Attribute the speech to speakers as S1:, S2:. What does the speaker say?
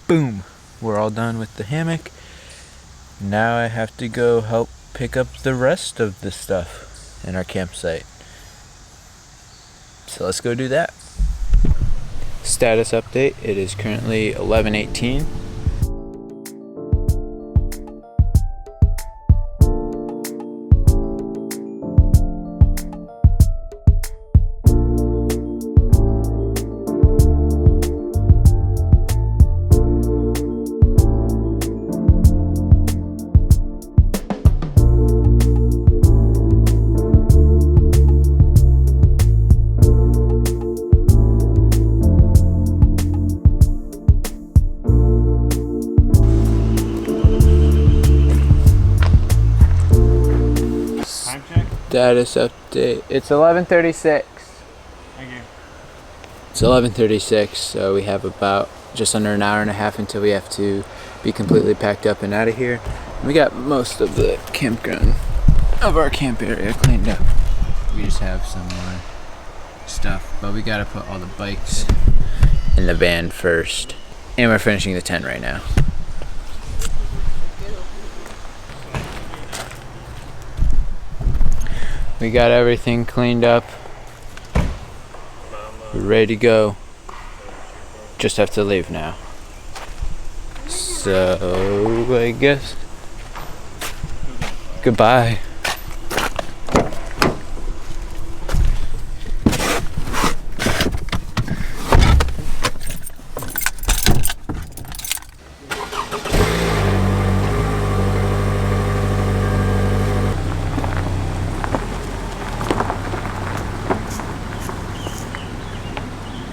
S1: boom, we're all done with the hammock. Now I have to go help pick up the rest of the stuff in our campsite. So let's go do that. Status update, it is currently 11:18. Status update. It's 11:36.
S2: Thank you.
S1: It's 11:36, so we have about just under an hour and a half until we have to be completely packed up and out of here. We got most of the campground of our camp area cleaned up. We just have some more stuff, but we gotta put all the bikes in the van first. And we're finishing the tent right now. We got everything cleaned up. We're ready to go. Just have to leave now. So I guess goodbye.